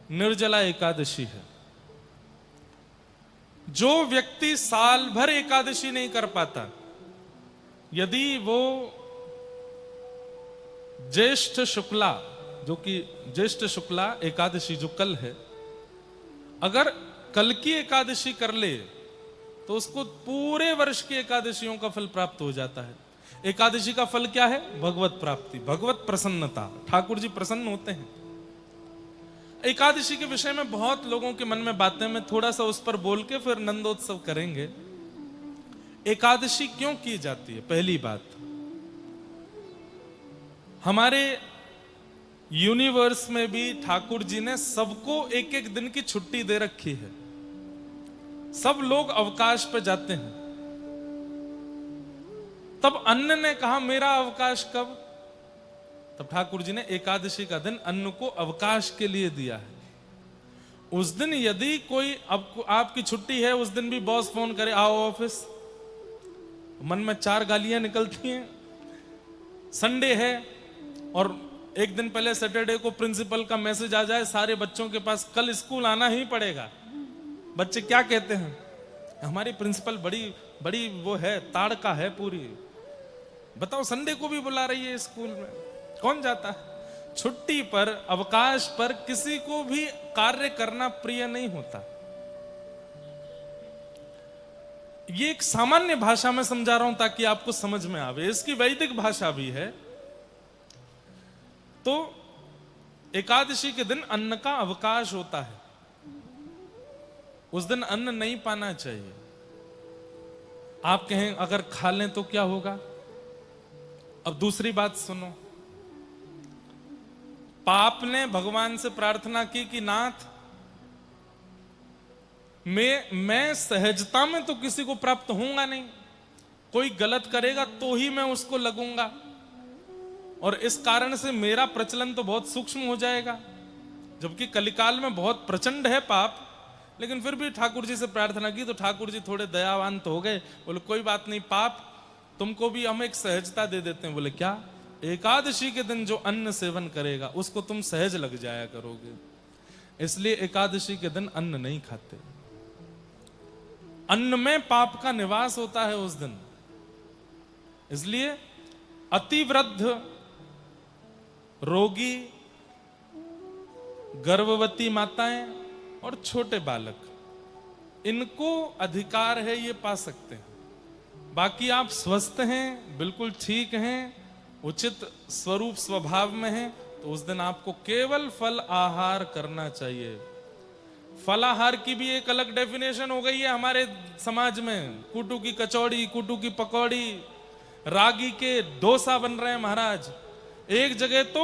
निर्जला एकादशी है। जो व्यक्ति साल भर एकादशी नहीं कर पाता, यदि वो ज्येष्ठ शुक्ला, जो कि ज्येष्ठ शुक्ला एकादशी जो कल है, अगर कल की एकादशी कर ले तो उसको पूरे वर्ष की एकादशियों का फल प्राप्त हो जाता है। एकादशी का फल क्या है? भगवत प्राप्ति, भगवत प्रसन्नता, ठाकुर जी प्रसन्न होते हैं। एकादशी के विषय में बहुत लोगों के मन में बातें, मैं थोड़ा सा उस पर बोल के फिर नंदोत्सव करेंगे। एकादशी क्यों की जाती है? पहली बात, हमारे यूनिवर्स में भी ठाकुर जी ने सबको एक एक दिन की छुट्टी दे रखी है। सब लोग अवकाश पे जाते हैं। तब अन्न ने कहा मेरा अवकाश कब? तब ठाकुर जी ने एकादशी का दिन अन्न को अवकाश के लिए दिया है। उस दिन यदि कोई आपकी छुट्टी है, उस दिन भी बॉस फोन करे आओ ऑफिस, मन में 4 गालियां निकलती हैं। संडे है और एक दिन पहले सैटरडे को प्रिंसिपल का मैसेज आ जाए सारे बच्चों के पास, कल स्कूल आना ही पड़ेगा। बच्चे क्या कहते हैं? हमारी प्रिंसिपल बड़ी बड़ी वो है, ताड़का है पूरी, बताओ संडे को भी बुला रही है स्कूल में, कौन जाता है? छुट्टी पर, अवकाश पर किसी को भी कार्य करना प्रिय नहीं होता। ये एक सामान्य भाषा में समझा रहा हूं ताकि आपको समझ में आवे, इसकी वैदिक भाषा भी है। तो एकादशी के दिन अन्न का अवकाश होता है, उस दिन अन्न नहीं पाना चाहिए। आप कहें अगर खा लें तो क्या होगा? अब दूसरी बात सुनो, पाप ने भगवान से प्रार्थना की कि नाथ मैं सहजता में तो किसी को प्राप्त होऊंगा नहीं, कोई गलत करेगा तो ही मैं उसको लगूंगा, और इस कारण से मेरा प्रचलन तो बहुत सूक्ष्म हो जाएगा। जबकि कलिकाल में बहुत प्रचंड है पाप, लेकिन फिर भी ठाकुर जी से प्रार्थना की तो ठाकुर जी थोड़े दयावान तो हो गए, बोले कोई बात नहीं, पाप तुमको भी हम एक सहजता दे देते हैं। बोले क्या? एकादशी के दिन जो अन्न सेवन करेगा उसको तुम सहज लग जाया करोगे, इसलिए एकादशी के दिन अन्न नहीं खाते। अन्न में पाप का निवास होता है उस दिन, इसलिए अतिवृद्ध, रोगी, गर्भवती माताएं और छोटे बालक, इनको अधिकार है, ये पा सकते हैं। बाकी आप स्वस्थ हैं, बिल्कुल ठीक हैं, उचित स्वरूप स्वभाव में हैं, तो उस दिन आपको केवल फल आहार करना चाहिए। फलाहार की भी एक अलग डेफिनेशन हो गई है हमारे समाज में। कूटू की कचौड़ी, कूटू की पकौड़ी, रागी के डोसा बन रहे हैं महाराज। एक जगह तो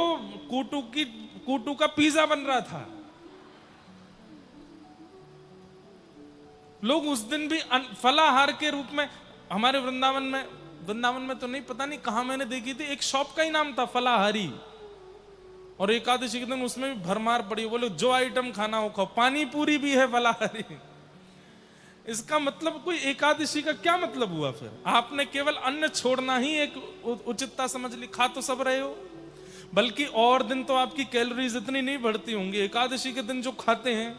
कूटू का पिज्जा बन रहा था। लोग उस दिन भी फलाहार के रूप में, हमारे वृंदावन में तो नहीं, पता नहीं कहां मैंने देखी थी, एक शॉप का ही नाम था फलाहारी, और एकादशी के दिन उसमें भी भरमार पड़ी। बोले जो आइटम खाना हो खाओ, पानी पूरी भी है फलाहारी। इसका मतलब कोई एकादशी का क्या मतलब हुआ? फिर आपने केवल अन्न छोड़ना ही एक उचितता समझ ली, खा तो सब रहे हो, बल्कि और दिन तो आपकी कैलोरीज इतनी नहीं बढ़ती होंगी। एकादशी के दिन जो खाते हैं,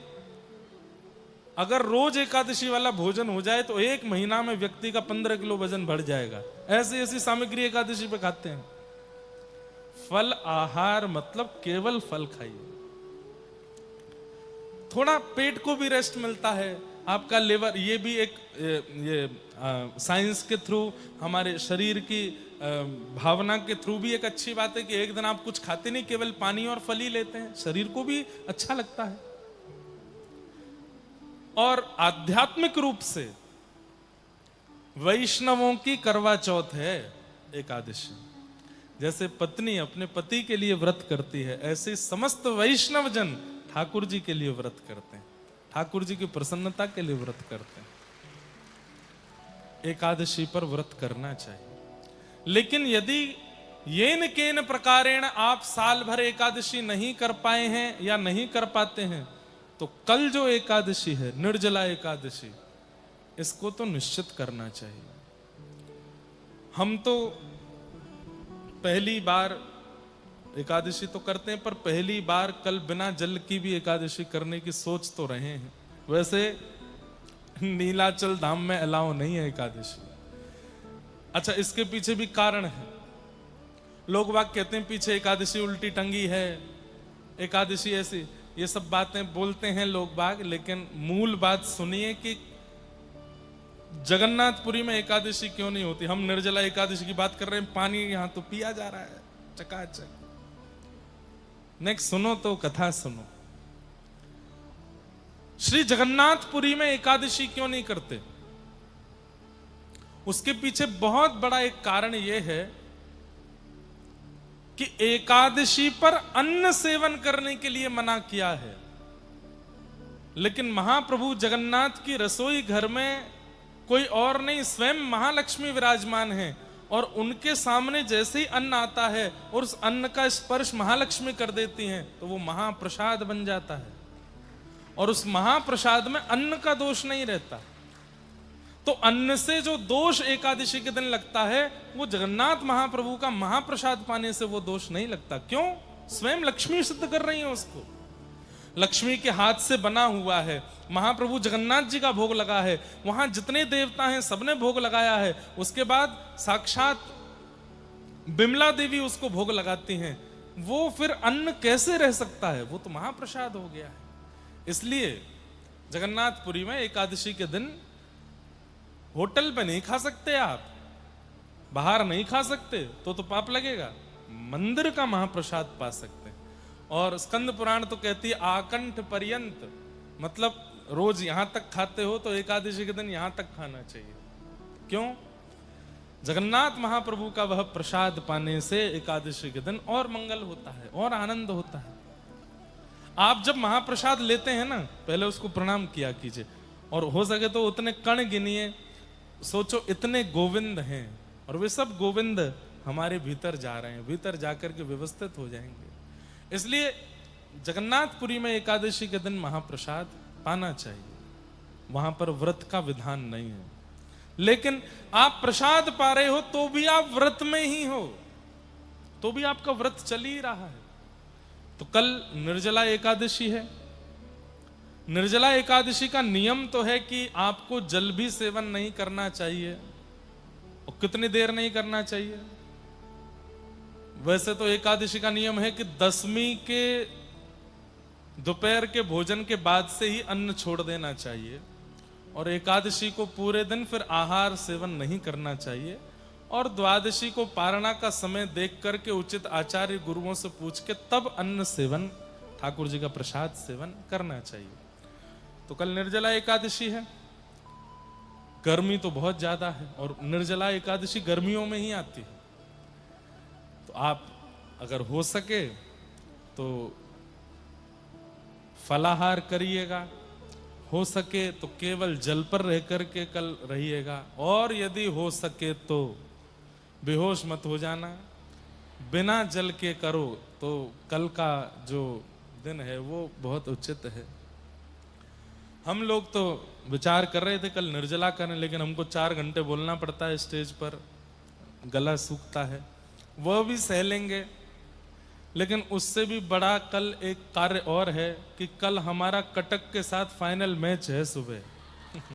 अगर रोज एकादशी वाला भोजन हो जाए तो 1 महीना में व्यक्ति का 15 किलो वजन बढ़ जाएगा। ऐसी ऐसी सामग्री एकादशी पे खाते हैं। फल आहार मतलब केवल फल खाइए, थोड़ा पेट को भी रेस्ट मिलता है, आपका लिवर, ये भी एक साइंस के थ्रू, हमारे शरीर की भावना के थ्रू भी एक अच्छी बात है कि एक दिन आप कुछ खाते नहीं, केवल पानी और फल ही लेते हैं, शरीर को भी अच्छा लगता है। और आध्यात्मिक रूप से वैष्णवों की करवा चौथ है एकादशी। जैसे पत्नी अपने पति के लिए व्रत करती है, ऐसे समस्त वैष्णव जन ठाकुर जी के लिए व्रत करते हैं, ठाकुर जी की प्रसन्नता के लिए व्रत करते हैं। एकादशी पर व्रत करना चाहिए। लेकिन यदि येन केन प्रकारेण आप साल भर एकादशी नहीं कर पाए हैं या नहीं कर पाते हैं, तो कल जो एकादशी है, निर्जला एकादशी, इसको तो निश्चित करना चाहिए। हम तो पहली बार एकादशी तो करते हैं, पर पहली बार कल बिना जल की भी एकादशी करने की सोच तो रहे हैं। वैसे नीलाचल धाम में अलाउ नहीं है एकादशी। अच्छा, इसके पीछे भी कारण है। लोग बाग कहते हैं पीछे एकादशी उल्टी टंगी है, एकादशी ऐसी, ये सब बातें बोलते हैं लोग बाग, लेकिन मूल बात सुनिए कि जगन्नाथपुरी में एकादशी क्यों नहीं होती। हम निर्जला एकादशी की बात कर रहे हैं, पानी यहां तो पिया जा रहा है चकाचक। नेक्स्ट सुनो तो कथा सुनो। श्री जगन्नाथपुरी में एकादशी क्यों नहीं करते, उसके पीछे बहुत बड़ा एक कारण यह है कि एकादशी पर अन्न सेवन करने के लिए मना किया है। लेकिन महाप्रभु जगन्नाथ की रसोई घर में कोई और नहीं, स्वयं महालक्ष्मी विराजमान है, और उनके सामने जैसे ही अन्न आता है और उस अन्न का स्पर्श महालक्ष्मी कर देती हैं तो वो महाप्रसाद बन जाता है, और उस महाप्रसाद में अन्न का दोष नहीं रहता। तो अन्न से जो दोष एकादशी के दिन लगता है, वो जगन्नाथ महाप्रभु का महाप्रसाद पाने से वो दोष नहीं लगता। क्यों? स्वयं लक्ष्मी सिद्ध कर रही है उसको। लक्ष्मी के हाथ से बना हुआ है, महाप्रभु जगन्नाथ जी का भोग लगा है, वहां जितने देवता हैं सबने भोग लगाया है। उसके बाद साक्षात बिमला देवी उसको भोग लगाती हैं। वो फिर अन्न कैसे रह सकता है? वो तो महाप्रसाद हो गया है। इसलिए जगन्नाथपुरी में एकादशी के दिन होटल पे नहीं खा सकते, आप बाहर नहीं खा सकते, तो पाप लगेगा। मंदिर का महाप्रसाद पा सकते हैं। और स्कंद पुराण तो कहती है आकंठ पर्यंत, मतलब रोज यहां तक खाते हो तो एकादशी के दिन यहां तक खाना चाहिए। क्यों? जगन्नाथ महाप्रभु का वह प्रसाद पाने से एकादशी के दिन और मंगल होता है और आनंद होता है। आप जब महाप्रसाद लेते हैं ना, पहले उसको प्रणाम किया कीजिए, और हो सके तो उतने कण गिनिए। सोचो इतने गोविंद हैं और वे सब गोविंद हमारे भीतर जा रहे हैं, भीतर जाकर के व्यवस्थित हो जाएंगे। इसलिए जगन्नाथपुरी में एकादशी के दिन महाप्रसाद पाना चाहिए। वहां पर व्रत का विधान नहीं है, लेकिन आप प्रसाद पा रहे हो तो भी आप व्रत में ही हो, तो भी आपका व्रत चल ही रहा है। तो कल निर्जला एकादशी है। निर्जला एकादशी का नियम तो है कि आपको जल भी सेवन नहीं करना चाहिए। और कितनी देर नहीं करना चाहिए? वैसे तो एकादशी का नियम है कि दसवीं के दोपहर के भोजन के बाद से ही अन्न छोड़ देना चाहिए, और एकादशी को पूरे दिन फिर आहार सेवन नहीं करना चाहिए, और द्वादशी को पारणा का समय देख करके उचित आचार्य गुरुओं से पूछ के तब अन्न सेवन, ठाकुर जी का प्रसाद सेवन करना चाहिए। तो कल निर्जला एकादशी है। गर्मी तो बहुत ज्यादा है, और निर्जला एकादशी गर्मियों में ही आती है। तो आप अगर हो सके तो फलाहार करिएगा, हो सके तो केवल जल पर रह करके कल रहिएगा, और यदि हो सके तो बेहोश मत हो जाना। बिना जल के करो तो कल का जो दिन है वो बहुत उचित है। हम लोग तो विचार कर रहे थे कल निर्जला करें, लेकिन हमको 4 घंटे बोलना पड़ता है स्टेज पर, गला सूखता है, वह भी सह लेंगे। लेकिन उससे भी बड़ा कल एक कार्य और है कि कल हमारा कटक के साथ फाइनल मैच है सुबह।